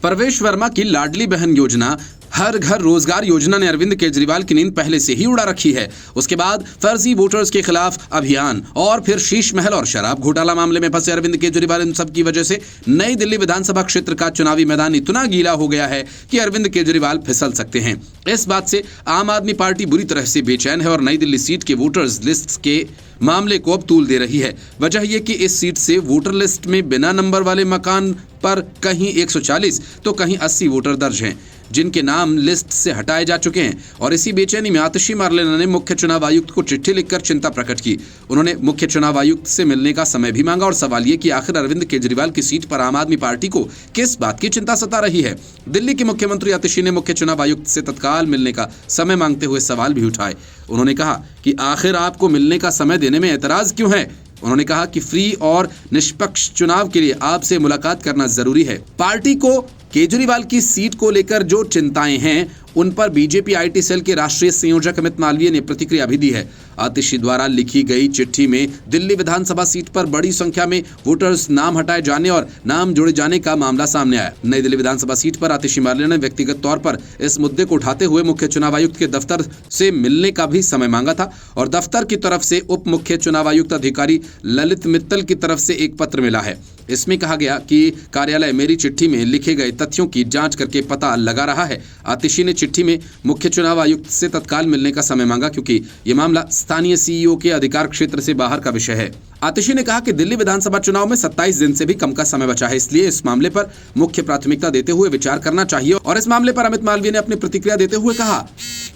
परवेश वर्मा की लाडली बहन योजना, हर घर रोजगार योजना ने अरविंद केजरीवाल की नींद पहले से ही उड़ा रखी है। उसके बाद फर्जी वोटर्स के खिलाफ अभियान और फिर शीश महल और शराब घोटाला मामले में फंसे अरविंद केजरीवाल, इन सब की वजह से नई दिल्ली विधानसभा क्षेत्र का चुनावी मैदान इतना गीला हो गया है कि अरविंद केजरीवाल फिसल सकते हैं। इस बात से आम आदमी पार्टी बुरी तरह से बेचैन है और नई दिल्ली सीट के वोटर्स लिस्ट के मामले को अब तूल दे रही है। वजह यह कि इस सीट से वोटर लिस्ट में बिना नंबर वाले मकान पर कहीं 140 तो कहीं 80 वोटर दर्ज हैं, जिनके नाम लिस्ट से हटाए जा चुके हैं। और इसी बेचैनी में आतिशी मार्लेना ने मुख्य चुनाव आयुक्त को चिट्ठी लिखकर चिंता प्रकट की। उन्होंने मुख्य चुनाव आयुक्त से मिलने का समय भी मांगा और सवाल ये कि आखिर अरविंद केजरीवाल की सीट पर आम आदमी पार्टी को किस बात की चिंता सता रही है। दिल्ली के मुख्यमंत्री आतिशी ने मुख्य चुनाव आयुक्त से तत्काल मिलने का समय मांगते हुए सवाल भी उठाए। उन्होंने कहा कि आखिर आपको मिलने का समय देने में एतराज क्यों है। उन्होंने कहा कि फ्री और निष्पक्ष चुनाव के लिए आपसे मुलाकात करना जरूरी है। पार्टी को केजरीवाल की सीट को लेकर जो चिंताएं हैं उन पर बीजेपी आईटी सेल के राष्ट्रीय संयोजक अमित मालवीय ने प्रतिक्रिया भी दी है। आतिशी द्वारा लिखी गई चिट्ठी में दिल्ली विधानसभा सीट पर बड़ी संख्या में वोटर्स नाम हटाए जाने और नाम जोड़े जाने का मामला सामने आया। नई दिल्ली विधानसभा सीट पर आतिशी मार्लेना ने व्यक्तिगत तौर पर इस मुद्दे को उठाते हुए मुख्य चुनाव आयुक्त के दफ्तर से मिलने का भी समय मांगा था और दफ्तर की तरफ से उप मुख्य चुनाव आयुक्त अधिकारी ललित मित्तल की तरफ से एक पत्र मिला है। इसमें कहा गया कि कार्यालय मेरी चिट्ठी में लिखे गए तथ्यों की जांच करके पता लगा रहा है। आतिशी ने चिट्ठी में मुख्य चुनाव आयुक्त से तत्काल मिलने का समय मांगा क्योंकि ये मामला स्थानीय सीईओ के अधिकार क्षेत्र से बाहर का विषय है। आतिशी ने कहा कि दिल्ली विधानसभा चुनाव में 27 दिन से भी कम का समय बचा है, इसलिए इस मामले पर मुख्य प्राथमिकता देते हुए विचार करना चाहिए। और इस मामले पर अमित मालवीय ने अपनी प्रतिक्रिया देते हुए कहा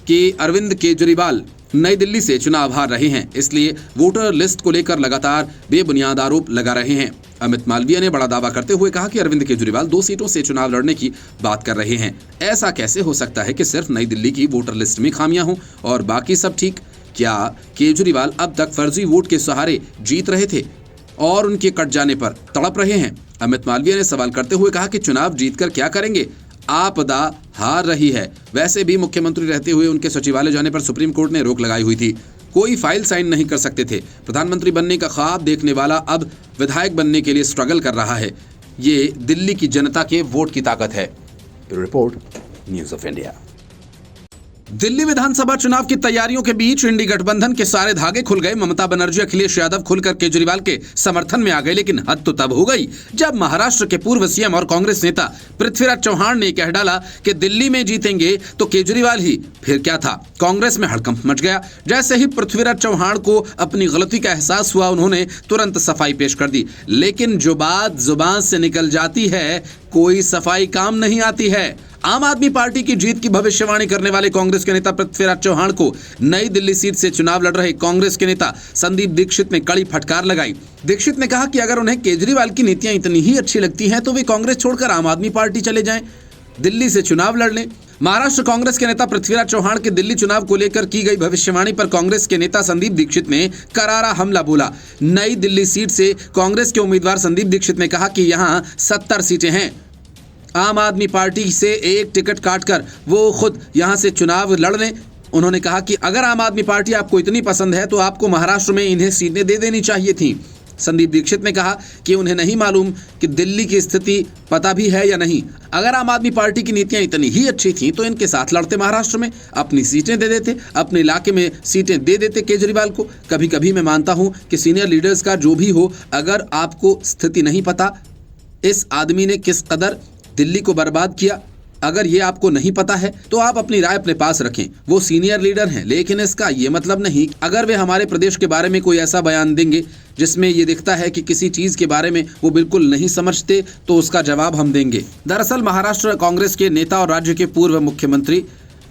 कि अरविंद केजरीवाल नई दिल्ली से चुनाव हार रहे हैं, इसलिए वोटर लिस्ट को लेकर लगातार बेबुनियाद आरोप लगा रहे हैं। अमित मालवीय ने बड़ा दावा करते हुए कहा कि अरविंद केजरीवाल 2 सीटों से चुनाव लड़ने की बात कर रहे हैं। ऐसा कैसे हो सकता है कि सिर्फ नई दिल्ली की वोटर लिस्ट में खामियां हों और बाकी सब ठीक? क्या केजरीवाल अब तक फर्जी वोट के सहारे जीत रहे थे और उनके कट जाने पर तड़प रहे हैं? अमित मालवीय ने सवाल करते हुए कहा कि चुनाव जीतकर क्या करेंगे, आपदा हार रही है। वैसे भी मुख्यमंत्री रहते हुए उनके सचिवालय जाने पर सुप्रीम कोर्ट ने रोक लगाई हुई थी, कोई फाइल साइन नहीं कर सकते थे। प्रधानमंत्री बनने का ख्वाब देखने वाला अब विधायक बनने के लिए स्ट्रगल कर रहा है। ये दिल्ली की जनता के वोट की ताकत है। Report, news of India. Delhi विधानसभा चुनाव की तैयारियों के बीच इंडी गठबंधन के सारे धागे खुल गए। ममता बनर्जी, अखिलेश यादव खुलकर केजरीवाल के समर्थन में आ गए, लेकिन हद तो तब हो गई जब महाराष्ट्र के पूर्व सीएम और कांग्रेस नेता पृथ्वीराज चौहान ने कह डाला कि दिल्ली में जीतेंगे तो केजरीवाल ही। फिर क्या था, कांग्रेस में हड़कंप मच गया। जैसे ही पृथ्वीराज चौहान को अपनी गलती का एहसास हुआ, उन्होंने तुरंत सफाई पेश कर दी। लेकिन जो बात जुबान से निकल जाती है, कोई सफाई काम नहीं आती है। आम आदमी पार्टी की जीत की भविष्यवाणी करने वाले कांग्रेस के नेता पृथ्वीराज चौहान को नई दिल्ली सीट से चुनाव लड़ रहे कांग्रेस के नेता संदीप दीक्षित ने कड़ी फटकार लगाई। दीक्षित ने कहा कि अगर उन्हें केजरीवाल की नीतियां इतनी ही अच्छी लगती हैं तो वे कांग्रेस छोड़कर आम आदमी पार्टी चले जाएं, दिल्ली से चुनाव लड़ लें। महाराष्ट्र कांग्रेस के नेता पृथ्वीराज चौहान के दिल्ली चुनाव को लेकर की गई भविष्यवाणी पर कांग्रेस के नेता संदीप दीक्षित ने करारा हमला बोला। नई दिल्ली सीट से कांग्रेस के उम्मीदवार संदीप दीक्षित ने कहा कि यहां 70 सीटें हैं, आम आदमी पार्टी से एक टिकट काटकर वो खुद यहां से चुनाव लड़ लें। उन्होंने कहा कि अगर आम आदमी पार्टी आपको इतनी पसंद है तो आपको महाराष्ट्र में इन्हें सीटें दे देनी चाहिए थी। संदीप दीक्षित ने कहा कि उन्हें नहीं मालूम कि दिल्ली की स्थिति पता भी है या नहीं। अगर आम आदमी पार्टी की नीतियां इतनी ही अच्छी थी तो इनके साथ लड़ते, महाराष्ट्र में अपनी सीटें दे देते, अपने इलाके में सीटें दे देते केजरीवाल को। कभी कभी मैं मानता हूं कि सीनियर लीडर्स का जो भी हो, अगर आपको स्थिति नहीं पता इस आदमी ने किस कदर दिल्ली को बर्बाद किया, अगर ये आपको नहीं पता है तो आप अपनी राय अपने पास रखें। वो सीनियर लीडर हैं, लेकिन इसका ये मतलब नहीं अगर वे हमारे प्रदेश के बारे में कोई ऐसा बयान देंगे जिसमें ये दिखता है कि किसी चीज के बारे में वो बिल्कुल नहीं समझते तो उसका जवाब हम देंगे। दरअसल महाराष्ट्र कांग्रेस के नेता और राज्य के पूर्व मुख्यमंत्री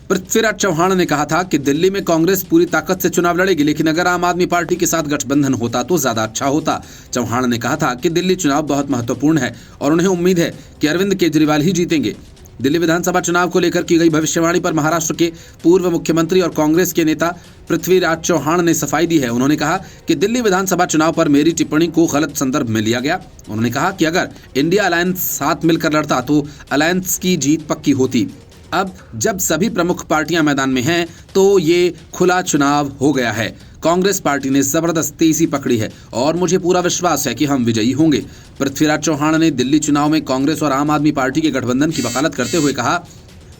पृथ्वीराज चौहान ने कहा था कि दिल्ली में कांग्रेस पूरी ताकत से चुनाव लड़ेगी, लेकिन अगर आम आदमी पार्टी के साथ गठबंधन होता तो ज्यादा अच्छा होता। चौहान ने कहा था कि दिल्ली चुनाव बहुत महत्वपूर्ण है और उन्हें उम्मीद है कि अरविंद केजरीवाल ही जीतेंगे। दिल्ली विधानसभा चुनाव को लेकर की गई भविष्यवाणी पर महाराष्ट्र के पूर्व मुख्यमंत्री और कांग्रेस के नेता पृथ्वीराज चौहान ने सफाई दी है। उन्होंने कहा कि दिल्ली विधानसभा चुनाव पर मेरी टिप्पणी को गलत संदर्भ में लिया गया। उन्होंने कहा कि अगर इंडिया अलायंस साथ मिलकर लड़ता तो अलायंस की जीत पक्की होती। अब जब सभी प्रमुख पार्टियां मैदान में हैं तो ये खुला चुनाव हो गया है। कांग्रेस पार्टी ने जबरदस्त तेजी पकड़ी है और मुझे पूरा विश्वास है कि हम विजयी होंगे। पृथ्वीराज चौहान ने दिल्ली चुनाव में कांग्रेस और आम आदमी पार्टी के गठबंधन की वकालत करते हुए कहा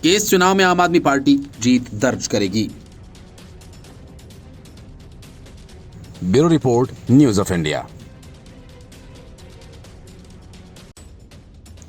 कि इस चुनाव में आम आदमी पार्टी जीत दर्ज करेगी। Bureau report, news of India.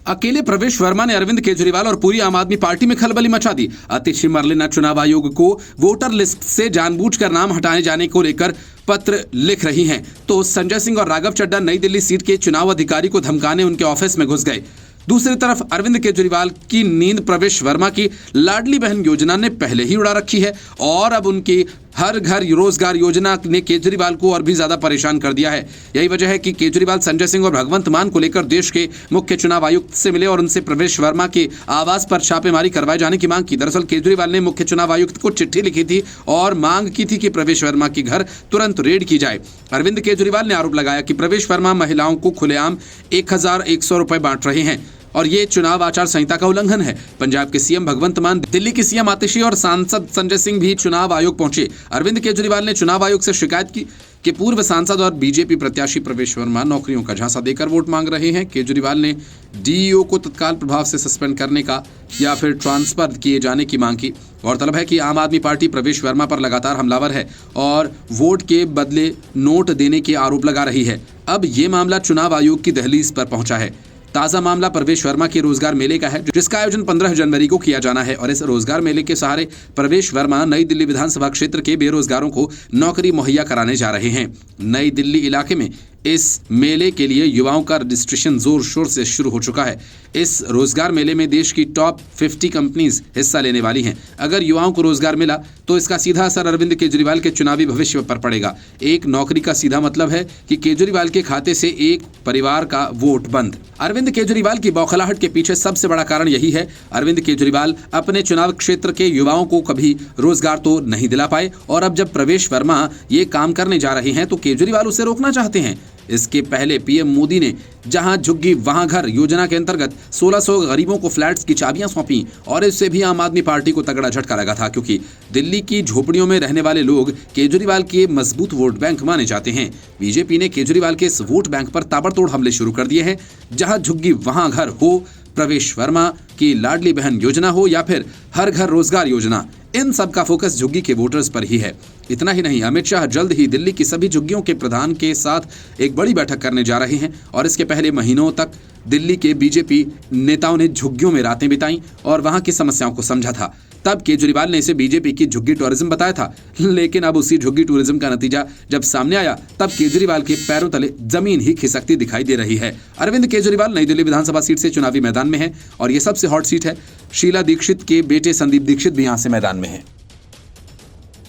अकेले प्रवेश वर्मा ने अरविंद केजरीवाल और पूरी आम आदमी पार्टी में खलबली मचा दी। अतिशी मर्लेना चुनाव आयोग को वोटर लिस्ट से जानबूझकर नाम हटाए जाने को लेकर पत्र लिख रही हैं, तो संजय सिंह और राघव चड्ढा नई दिल्ली सीट के चुनाव अधिकारी को धमकाने उनके ऑफिस में घुस गए। दूसरी तरफ अरविंद केजरीवाल की नींद प्रवेश वर्मा की लाडली बहन योजना ने पहले ही उड़ा रखी है और अब उनकी हर घर रोजगार योजना ने केजरीवाल को और भी ज्यादा परेशान कर दिया है। यही वजह है कि केजरीवाल संजय सिंह और भगवंत मान को लेकर देश के मुख्य चुनाव आयुक्त से मिले और उनसे प्रवेश वर्मा के आवास पर छापेमारी करवाए जाने की मांग की। दरअसल केजरीवाल ने मुख्य चुनाव आयुक्त को चिट्ठी लिखी थी और मांग की थी कि प्रवेश वर्मा के घर तुरंत रेड की जाए। अरविंद केजरीवाल ने आरोप लगाया कि प्रवेश वर्मा महिलाओं को खुलेआम 1100 रुपए बांट रहे हैं और ये चुनाव आचार संहिता का उल्लंघन है। पंजाब के सीएम भगवंत मान, दिल्ली की सीएम आतिशी और सांसद संजय सिंह भी चुनाव आयोग पहुंचे। अरविंद केजरीवाल ने चुनाव आयोग से शिकायत की कि पूर्व सांसद और बीजेपी प्रत्याशी प्रवेश वर्मा नौकरियों का झांसा देकर वोट मांग रहे हैं। केजरीवाल ने डीईओ को तत्काल प्रभाव से सस्पेंड करने का या फिर ट्रांसफर किए जाने की मांग की। गौरतलब है कि आम आदमी पार्टी प्रवेश वर्मा पर लगातार हमलावर है और वोट के बदले नोट देने के आरोप लगा रही है। अब ये मामला चुनाव आयोग की दहलीज पर पहुंचा है। ताजा मामला प्रवेश वर्मा के रोजगार मेले का है, जिसका आयोजन 15 जनवरी को किया जाना है और इस रोजगार मेले के सहारे प्रवेश वर्मा नई दिल्ली विधानसभा क्षेत्र के बेरोजगारों को नौकरी मुहैया कराने जा रहे हैं। नई दिल्ली इलाके में इस मेले के लिए युवाओं का रजिस्ट्रेशन जोर शोर से शुरू हो चुका है। इस रोजगार मेले में देश की टॉप 50 कंपनीज हिस्सा लेने वाली हैं। अगर युवाओं को रोजगार मिला तो इसका सीधा असर अरविंद केजरीवाल के चुनावी भविष्य पर पड़ेगा। एक नौकरी का सीधा मतलब है कि केजरीवाल के खाते से एक परिवार का वोट बंद। अरविंद केजरीवाल की बौखलाहट के पीछे सबसे बड़ा कारण यही है। अरविंद केजरीवाल अपने चुनाव क्षेत्र के युवाओं को कभी रोजगार तो नहीं दिला पाए और अब जब प्रवेश वर्मा ये काम करने जा रहे हैं तो केजरीवाल उसे रोकना चाहते हैं। इसके पहले पीएम मोदी ने जहां झुग्गी वहां घर योजना के अंतर्गत 1600 गरीबों को फ्लैट्स की चाबियां सौंपी और इससे भी आम आदमी पार्टी को तगड़ा झटका लगा था, क्योंकि दिल्ली की झोपड़ियों में रहने वाले लोग केजरीवाल के मजबूत वोट बैंक माने जाते हैं। बीजेपी ने केजरीवाल के इस वोट बैंक पर ताबड़तोड़ हमले शुरू कर दिए हैं। जहां झुग्गी वहां घर हो, प्रवेश वर्मा की लाडली बहन योजना हो या फिर हर घर रोजगार योजना, इन सब का फोकस झुग्गी के वोटर्स पर ही है। इतना ही नहीं, अमित शाह जल्द ही दिल्ली की सभी झुग्गियों के प्रधान के साथ एक बड़ी बैठक करने जा रहे हैं और इसके पहले महीनों तक दिल्ली के बीजेपी नेताओं ने झुग्गियों में रातें बिताई और वहां की समस्याओं को समझा था। तब केजरीवाल ने इसे बीजेपी की झुग्गी टूरिज्म बताया था, लेकिन अब उसी झुग्गी टूरिज्म का नतीजा जब सामने आया तब केजरीवाल के पैरों तले जमीन ही खिसकती दिखाई दे रही है। अरविंद केजरीवाल नई दिल्ली विधानसभा सीट से चुनावी मैदान में है और ये सबसे हॉट सीट है। शीला दीक्षित के बेटे संदीप दीक्षित भी यहां से मैदान में है।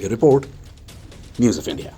ये रिपोर्ट, न्यूज़ ऑफ इंडिया।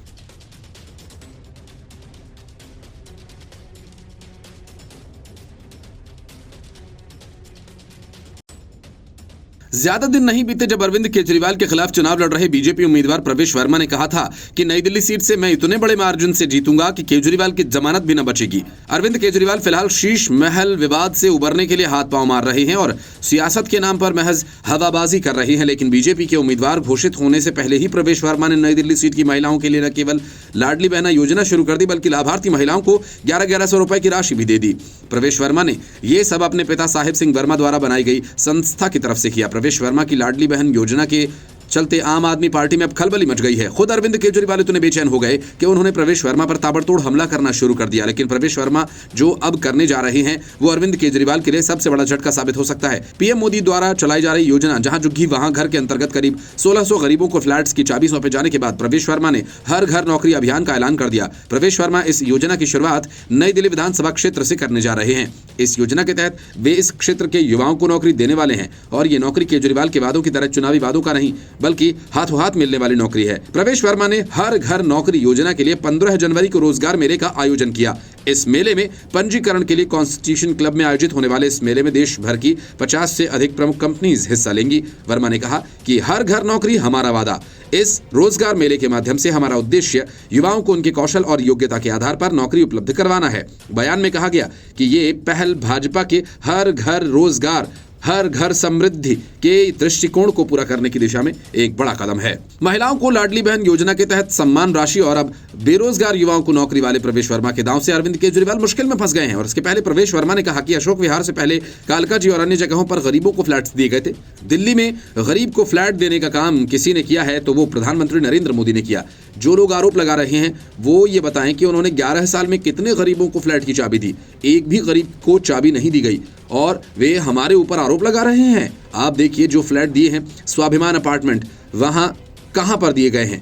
ज्यादा दिन नहीं बीते जब अरविंद केजरीवाल के खिलाफ चुनाव लड़ रहे बीजेपी उम्मीदवार प्रवेश वर्मा ने कहा था कि नई दिल्ली सीट से मैं इतने बड़े मार्जिन से जीतूंगा कि केजरीवाल की जमानत भी न बचेगी। अरविंद केजरीवाल फिलहाल शीश महल विवाद से उबरने के लिए हाथ पांव मार रहे हैं और सियासत के नाम पर महज हवाबाजी कर रहे हैं, लेकिन बीजेपी के उम्मीदवार घोषित होने से पहले ही प्रवेश वर्मा ने नई दिल्ली सीट की महिलाओं के लिए न केवल लाडली बहना योजना शुरू कर दी बल्कि लाभार्थी महिलाओं को 1100 रुपए की राशि भी दे दी। प्रवेश वर्मा ने यह सब अपने पिता साहिब सिंह वर्मा द्वारा बनाई गई संस्था की तरफ से किया। प्रवेश वर्मा की लाडली बहन योजना के चलते आम आदमी पार्टी में अब खलबली मच गई है। खुद अरविंद केजरीवाल इतने बेचैन हो गए कि उन्होंने प्रवेश वर्मा पर ताबड़तोड़ हमला करना शुरू कर दिया, लेकिन प्रवेश वर्मा जो अब करने जा रहे हैं वो अरविंद केजरीवाल के लिए सबसे बड़ा झटका साबित हो सकता है। पीएम मोदी द्वारा चलाई जा रही योजना जहां झुग्गी वहां घर के अंतर्गत करीब 1600 गरीबों को फ्लैट्स की चाबी सौंपे जाने के बाद प्रवेश वर्मा ने हर घर नौकरी अभियान का ऐलान कर दिया। प्रवेश वर्मा इस योजना की शुरुआत नई दिल्ली विधानसभा क्षेत्र से करने जा रहे हैं। इस योजना के तहत वे इस क्षेत्र के युवाओं को नौकरी देने वाले हैं और ये नौकरी केजरीवाल के वादों की तरह चुनावी वादों का नहीं बल्कि हाथों हाथ मिलने वाली नौकरी है। प्रवेश वर्मा ने हर घर नौकरी योजना के लिए 15 जनवरी को रोजगार मेले का आयोजन किया। इस मेले में पंजीकरण के लिए कॉन्स्टिट्यूशन क्लब में आयोजित होने वाले इस मेले में देश भर की 50 से अधिक प्रमुख कंपनीज हिस्सा लेंगी। वर्मा ने कहा कि हर घर नौकरी हमारा वादा। इस रोजगार मेले के माध्यम से हमारा उद्देश्य युवाओं को उनके कौशल और योग्यता के आधार पर नौकरी उपलब्ध करवाना है। बयान में कहा गया कि ये पहल भाजपा के हर घर रोजगार हर घर समृद्धि के दृष्टिकोण को पूरा करने की दिशा में एक बड़ा कदम है। महिलाओं को लाडली बहन योजना के तहत सम्मान राशि और अब बेरोजगार युवाओं को नौकरी वाले प्रवेश वर्मा के दांव से अरविंद केजरीवाल मुश्किल में फंस गए हैं। और इसके पहले प्रवेश वर्मा ने कहा कि अशोक विहार से पहले कालका जी और अन्य जगहों पर गरीबों को फ्लैट्स दिए गए थे। दिल्ली में गरीब को फ्लैट देने का काम किसी ने किया है तो वो प्रधानमंत्री नरेंद्र मोदी ने किया। जो लोग आरोप लगा रहे हैं वो ये बताएं कि उन्होंने 11 साल में कितने गरीबों को फ्लैट की चाबी दी। एक भी गरीब को चाबी नहीं दी गई और वे हमारे ऊपर आरोप लगा रहे हैं। आप देखिए जो फ्लैट दिए हैं स्वाभिमान अपार्टमेंट वहां कहां पर दिए गए हैं।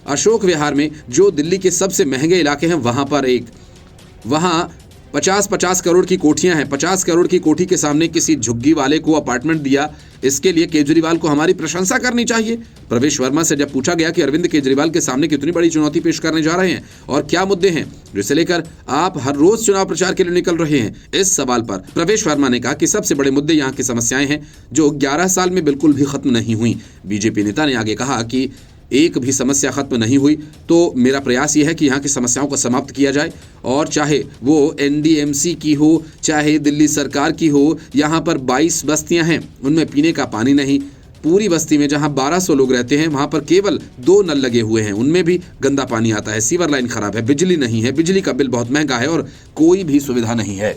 अशोक विहार में जो दिल्ली के सबसे महंगे इलाके हैं वहां 50-50 करोड़ की कोठियां हैं। 50 करोड़ की कोठी के सामने किसी झुग्गी वाले को अपार्टमेंट दिया, इसके लिए केजरीवाल को हमारी प्रशंसा करनी चाहिए। प्रवेश वर्मा से जब पूछा गया कि अरविंद केजरीवाल के सामने कितनी बड़ी चुनौती पेश करने जा रहे हैं और क्या मुद्दे हैं जिसे लेकर आप हर रोज चुनाव प्रचार के लिए निकल रहे हैं, इस सवाल पर प्रवेश वर्मा ने कहा कि सबसे बड़े मुद्दे यहाँ की समस्याएं हैं जो 11 साल में बिल्कुल भी खत्म नहीं हुई। बीजेपी नेता ने आगे कहा कि एक भी समस्या खत्म नहीं हुई तो मेरा प्रयास यह है कि यहाँ की समस्याओं को समाप्त किया जाए और चाहे वो एनडीएमसी की हो चाहे दिल्ली सरकार की हो। यहाँ पर 22 बस्तियाँ हैं, उनमें पीने का पानी नहीं। पूरी बस्ती में जहाँ 1200 लोग रहते हैं वहाँ पर केवल 2 नल लगे हुए हैं, उनमें भी गंदा पानी आता है। सीवर लाइन खराब है, बिजली नहीं है, बिजली का बिल बहुत महंगा है और कोई भी सुविधा नहीं है।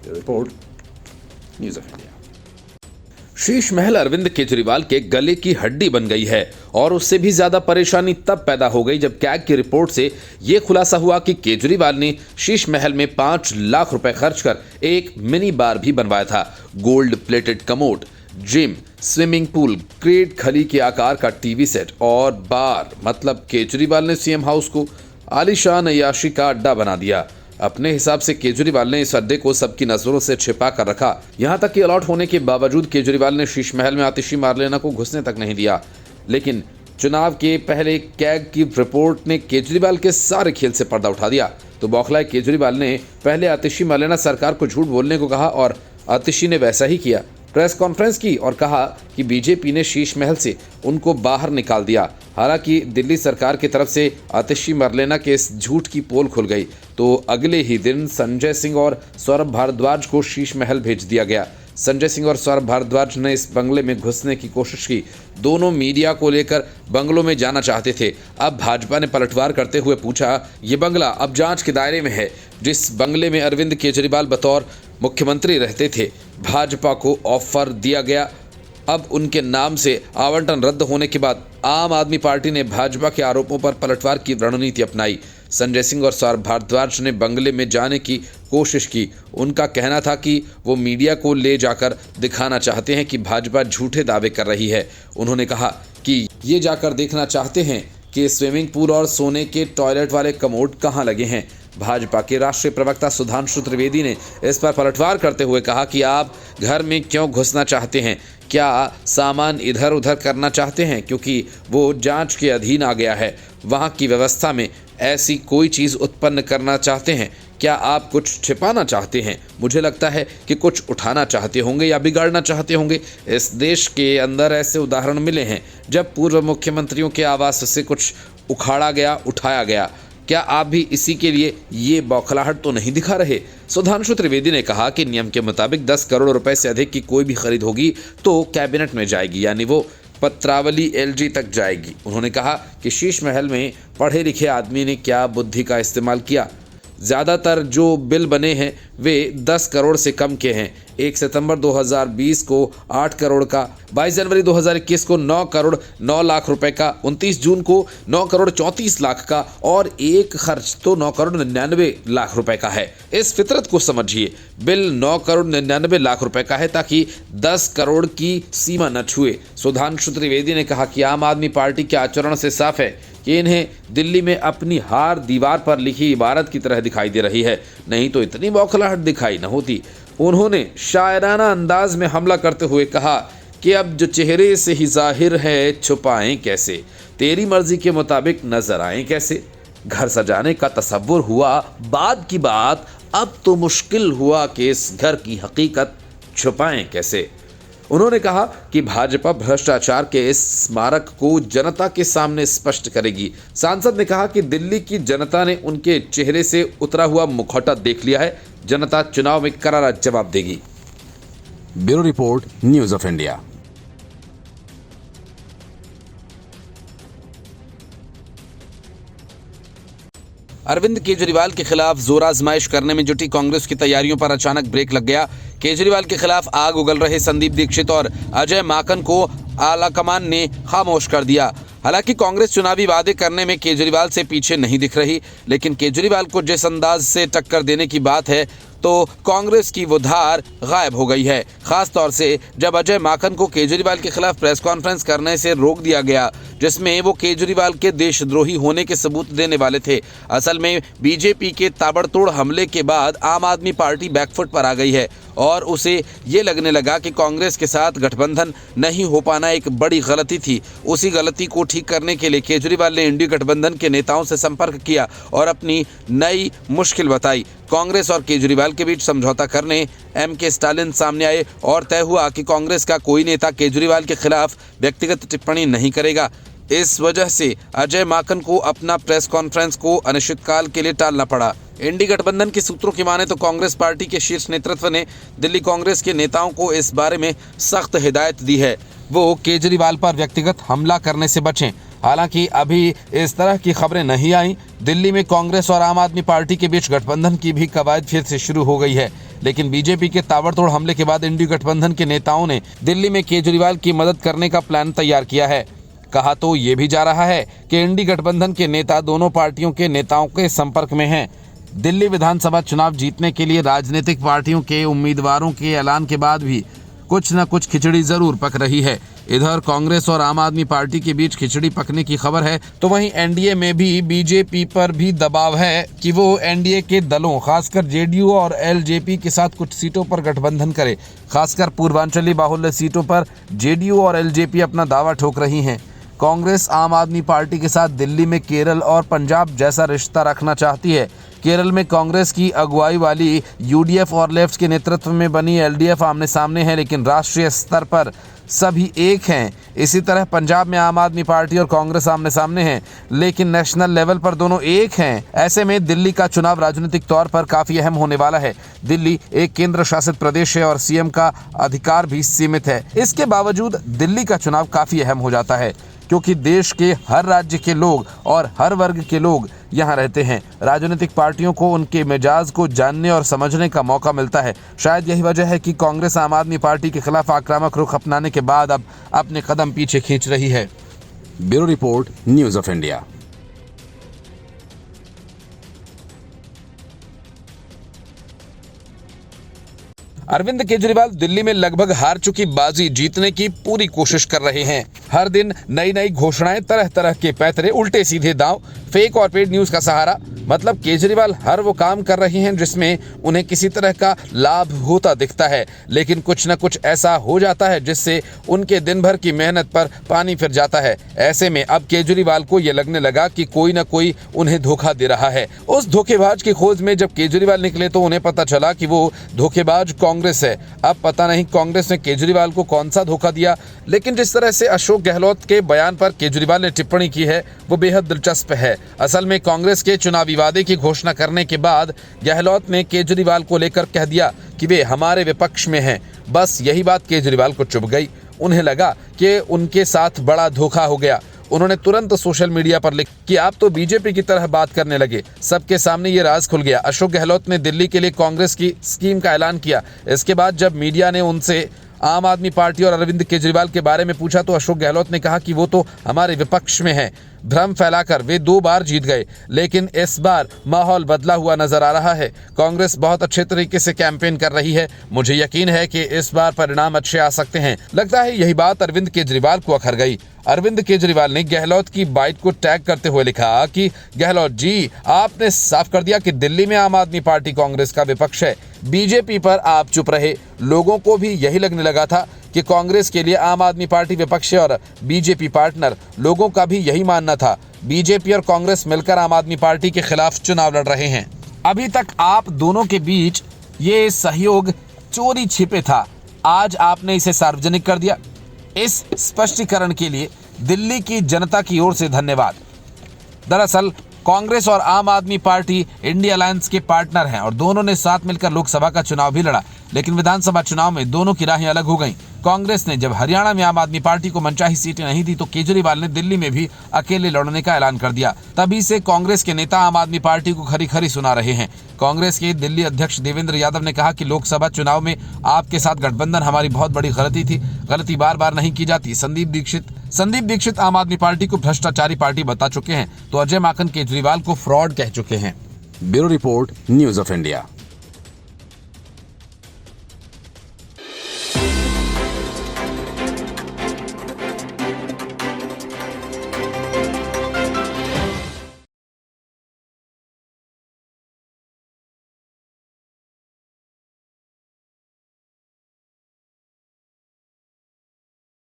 Report news of India. Sheesh Mahal Arvind Kejriwal के गले की हड्डी बन गई है और उससे भी ज्यादा परेशानी तब पैदा हो गई जब कैग की रिपोर्ट से यह खुलासा हुआ कि केजरीवाल ने शीश महल में 5 लाख रुपए खर्च कर एक मिनी बार भी बनवाया था। Gold plated commode, gym, swimming pool, great खली के आकार का टीवी सेट और बार, मतलब केजरीवाल ने सीएम हाउस को आलीशान अय्याशी का अड्डा बना दिया। अपने हिसाब से केजरीवाल ने इस अड्डे को सबकी नजरों से छिपा कर रखा। यहां तक कि अलॉट होने के बावजूद केजरीवाल ने शीश महल में आतिशी मारलेना को घुसने तक नहीं दिया। लेकिन चुनाव के पहले कैग की रिपोर्ट ने केजरीवाल के सारे खेल से पर्दा उठा दिया। तो बौखलाए केजरीवाल ने पहले आतिशी मारलेना सरकार को झूठ बोलने को कहा और आतिशी ने वैसा ही किया। प्रेस कॉन्फ्रेंस की और कहा कि बीजेपी ने शीश महल से उनको बाहर निकाल दिया। हालांकि दिल्ली सरकार की तरफ से आतिशी मरलेना के इस झूठ की पोल खुल गई तो अगले ही दिन संजय सिंह और सौरभ भारद्वाज को शीश महल भेज दिया गया। संजय सिंह और सौरभ भारद्वाज ने इस बंगले में घुसने की कोशिश की। दोनों मीडिया को लेकर बंगलों में जाना चाहते थे। अब भाजपा ने पलटवार करते हुए पूछा, ये बंगला अब जांच के दायरे में है। जिस बंगले में अरविंद केजरीवाल बतौर मुख्यमंत्री रहते थे, भाजपा को ऑफर दिया गया। अब उनके नाम से आवंटन रद्द होने के बाद आम आदमी पार्टी ने भाजपा के आरोपों पर पलटवार की रणनीति अपनाई। संजय सिंह और सौरभ भारद्वाज ने बंगले में जाने की कोशिश की। उनका कहना था कि वो मीडिया को ले जाकर दिखाना चाहते हैं कि भाजपा झूठे दावे कर रही है। उन्होंने कहा कि ये जाकर देखना चाहते हैं कि स्विमिंग पूल और सोने के टॉयलेट वाले कमोड कहाँ लगे हैं। भाजपा के राष्ट्रीय प्रवक्ता सुधांशु त्रिवेदी ने इस पर पलटवार करते हुए कहा कि आप घर में क्यों घुसना चाहते हैं? क्या सामान इधर उधर करना चाहते हैं? क्योंकि वो जांच के अधीन आ गया है। वहाँ की व्यवस्था में ऐसी कोई चीज़ उत्पन्न करना चाहते हैं? क्या आप कुछ छिपाना चाहते हैं? मुझे लगता है कि कुछ उठाना चाहते होंगे या बिगाड़ना चाहते होंगे। इस देश के अंदर ऐसे उदाहरण मिले हैं जब पूर्व मुख्यमंत्रियों के आवास से कुछ उखाड़ा गया, उठाया गया। क्या आप भी इसी के लिए ये बौखलाहट तो नहीं दिखा रहे? सुधांशु त्रिवेदी ने कहा कि नियम के मुताबिक 10 करोड़ रुपए से अधिक की कोई भी खरीद होगी तो कैबिनेट में जाएगी, यानी वो पत्रावली एलजी तक जाएगी। उन्होंने कहा कि शीश महल में पढ़े लिखे आदमी ने क्या बुद्धि का इस्तेमाल किया? ज़्यादातर जो बिल बने हैं वे 10 करोड़ से कम के हैं। 1 सितंबर 2020 को 8 करोड़ का, 22 जनवरी 2021 को 9 करोड़ 9 लाख रुपए का, 29 जून को 9 करोड़ 34 लाख का और एक खर्च तो 9 करोड़ 99 लाख रुपए का है। इस फितरत को समझिए। बिल 9 करोड़ 99 लाख रुपए का है ताकि 10 करोड़ की सीमा न छुए। सुधांशु त्रिवेदी ने कहा कि आम आदमी पार्टी के आचरण से साफ है कि इन्हें दिल्ली में अपनी हार दीवार पर लिखी इबारत की तरह दिखाई दे रही है, नहीं तो इतनी बौखलाहट दिखाई न होती। उन्होंने शायराना अंदाज में हमला करते हुए कहा कि अब जो चेहरे से ही जाहिर है छुपाएं कैसे? तेरी मर्जी के मुताबिक नजर आए कैसे? घर सजाने का तसव्वुर हुआ बाद की बात, अब तो मुश्किल हुआ कि इस घर की हकीकत छुपाएं कैसे? उन्होंने कहा कि भाजपा भ्रष्टाचार के इस स्मारक को जनता के सामने स्पष्ट करेगी। सांसद ने कहा कि दिल्ली की जनता ने उनके चेहरे से उतरा हुआ मुखौटा देख लिया है। जनता चुनाव में करारा जवाब देगी। Bureau report, news of India. Arvind Kejriwal के खिलाफ जोर आजमाइश करने में जुटी कांग्रेस की तैयारियों पर अचानक ब्रेक लग गया। केजरीवाल के खिलाफ आग उगल रहे संदीप दीक्षित और अजय माकन को आलाकमान ने खामोश कर दिया। हालांकि कांग्रेस चुनावी वादे करने में केजरीवाल से पीछे नहीं दिख रही, लेकिन केजरीवाल को जिस अंदाज से टक्कर देने की बात है तो कांग्रेस की वो धार गायब हो गई है। खास तौर से जब अजय माकन को केजरीवाल के खिलाफ प्रेस कॉन्फ्रेंस करने से रोक दिया गया, जिसमें वो केजरीवाल के देशद्रोही होने के सबूत देने वाले थे। असल में बीजेपी के ताबड़तोड़ हमले के बाद आम आदमी पार्टी बैकफुट पर आ गई है और उसे ये लगने लगा कि कांग्रेस के साथ गठबंधन नहीं हो पाना एक बड़ी गलती थी। उसी गलती को ठीक करने के लिए केजरीवाल ने इंडी गठबंधन के नेताओं से संपर्क किया और अपनी नई मुश्किल बताई। कांग्रेस और केजरीवाल के बीच समझौता करने के स्टालिन सामने आए और तय हुआ कि कांग्रेस का कोई नेता केजरीवाल के खिलाफ व्यक्तिगत टिप्पणी नहीं करेगा। इस वजह से अजय माकन को अपना प्रेस कॉन्फ्रेंस को अनिश्चितकाल के लिए टालना पड़ा। इंडी गठबंधन के सूत्रों की माने तो कांग्रेस पार्टी के शीर्ष नेतृत्व ने दिल्ली कांग्रेस के नेताओं को इस बारे में सख्त हिदायत दी है, वो केजरीवाल पर व्यक्तिगत हमला करने से बचें। हालांकि अभी इस तरह की खबरें नहीं आई। दिल्ली में कांग्रेस और आम आदमी पार्टी के बीच गठबंधन की भी कवायद फिर से शुरू हो गई है, लेकिन बीजेपी के ताबड़तोड़ हमले के बाद इंडी गठबंधन के नेताओं ने दिल्ली में केजरीवाल की मदद करने का प्लान तैयार किया है। कहा तो ये भी जा रहा है कि इंडी गठबंधन के नेता दोनों पार्टियों के नेताओं के संपर्क में हैं। दिल्ली विधानसभा चुनाव जीतने के लिए राजनीतिक पार्टियों के उम्मीदवारों के ऐलान के बाद भी कुछ न कुछ खिचड़ी जरूर पक रही है। इधर कांग्रेस और आम आदमी पार्टी के बीच खिचड़ी पकने की खबर है, तो वहीं एनडीए में भी बीजेपी पर भी दबाव है कि वो एनडीए के दलों खासकर जेडीयू और एलजेपी के साथ कुछ सीटों पर गठबंधन करे। खासकर पूर्वांचली बाहुल्य सीटों पर जेडीयू और एलजेपी अपना दावा ठोक रही हैं। कांग्रेस आम आदमी पार्टी के साथ दिल्ली में केरल और पंजाब जैसा रिश्ता रखना चाहती है। केरल में कांग्रेस की अगुवाई वाली यूडीएफ और लेफ्ट के नेतृत्व में बनी एलडीएफ आमने सामने है, लेकिन राष्ट्रीय स्तर पर सभी एक हैं। इसी तरह पंजाब में आम आदमी पार्टी और कांग्रेस आमने सामने हैं, लेकिन नेशनल लेवल पर दोनों एक हैं। ऐसे में दिल्ली का चुनाव राजनीतिक तौर पर काफी अहम होने वाला है। दिल्ली एक केंद्र शासित प्रदेश है और सीएम का अधिकार भी सीमित है। इसके बावजूद दिल्ली का चुनाव काफी अहम हो जाता है, क्योंकि देश के हर राज्य के लोग और हर वर्ग के लोग यहाँ रहते हैं। राजनीतिक पार्टियों को उनके मिजाज को जानने और समझने का मौका मिलता है। शायद यही वजह है कि कांग्रेस आम आदमी पार्टी के खिलाफ आक्रामक रुख अपनाने के बाद अब अपने कदम पीछे खींच रही है। Bureau report, news of India. Arvind Kejriwal Delhi में लगभग हार चुकी बाजी जीतने की पूरी कोशिश कर रहे हैं। हर दिन नई नई घोषणाएं, तरह तरह के पैतरे, उल्टे सीधे दांव, फेक और पेड न्यूज का सहारा। मतलब केजरीवाल हर वो काम कर रहे हैं जिसमें उन्हें किसी तरह का लाभ होता दिखता है, लेकिन कुछ न कुछ ऐसा हो जाता है जिससे उनके दिन भर की मेहनत पर पानी फिर जाता है। ऐसे में अब केजरीवाल को यह लगने लगा कि कोई न कोई उन्हें धोखा दे रहा है। उस धोखेबाज की खोज में जब केजरीवाल निकले तो उन्हें पता चला कि वो धोखेबाज कांग्रेस है। अब पता नहीं कांग्रेस ने केजरीवाल को कौन सा धोखा दिया, लेकिन जिस तरह से अशोक गहलोत के बयान पर केजरीवाल ने टिप्पणी की है वो बेहद दिलचस्प है। असल में कांग्रेस के चुनावी वादे की घोषणा करने के बाद गहलोत ने केजरीवाल को लेकर कह दिया कि वे हमारे विपक्ष में हैं। बस यही बात केजरीवाल को चुभ गई। उन्हें लगा कि उनके साथ बड़ा धोखा हो गया। उन्होंने तुरंत सोशल मीडिया पर लिखा कि आप तो बीजेपी की तरह बात करने लगे। सबके सामने ये राज खुल गया। अशोक गहलोत ने दिल्ली के लिए कांग्रेस की स्कीम का ऐलान किया। इसके बाद जब मीडिया ने उनसे आम आदमी पार्टी और अरविंद केजरीवाल के बारे में पूछा तो अशोक गहलोत ने कहा कि वो तो हमारे विपक्ष में हैं। भ्रम फैलाकर वे 2 बार जीत गए, लेकिन इस बार माहौल बदला हुआ नजर आ रहा है। कांग्रेस बहुत अच्छे तरीके से कैंपेन कर रही है। मुझे यकीन है कि इस बार परिणाम अच्छे आ सकते हैं। लगता है यही बात अरविंद केजरीवाल को अखर गई। अरविंद केजरीवाल ने गहलोत की बाइट को टैग करते हुए लिखा कि गहलोत जी, आपने साफ कर दिया कि दिल्ली में आम आदमी पार्टी कांग्रेस का विपक्ष है। बीजेपी पर आप चुप रहे। लोगों को भी यही लगने लगा था कि कांग्रेस के लिए आम आदमी पार्टी विपक्ष और बीजेपी पार्टनर। लोगों का भी यही मानना था। बीजेपी और कांग्रेस मिलकर आम आदमी पार्टी के खिलाफ चुनाव लड़ रहे हैं। अभी तक आप दोनों के बीच ये सहयोग चोरी छिपे था। आज आपने इसे सार्वजनिक कर दिया। इस स्पष्टीकरण के लिए दिल्ली की जनता की ओर से धन्यवाद। दरअसल कांग्रेस और आम आदमी पार्टी इंडिया अलायंस के पार्टनर हैं और दोनों ने साथ मिलकर लोकसभा का चुनाव भी लड़ा। लेकिन विधानसभा चुनाव में दोनों की राहें अलग हो गईं। कांग्रेस ने जब हरियाणा में आम आदमी पार्टी को मनचाही सीटें नहीं दी तो केजरीवाल ने दिल्ली में भी अकेले लड़ने का ऐलान कर दिया। तभी से कांग्रेस के नेता आम आदमी पार्टी को खरी खरी सुना रहे हैं। कांग्रेस के दिल्ली अध्यक्ष देवेंद्र यादव ने कहा कि लोकसभा चुनाव में आपके साथ गठबंधन हमारी बहुत बड़ी गलती थी। गलती बार बार नहीं की जाती। संदीप दीक्षित आम आदमी पार्टी को भ्रष्टाचारी पार्टी बता चुके हैं तो अजय माकन केजरीवाल को फ्रॉड कह चुके हैं। Bureau report, news of India.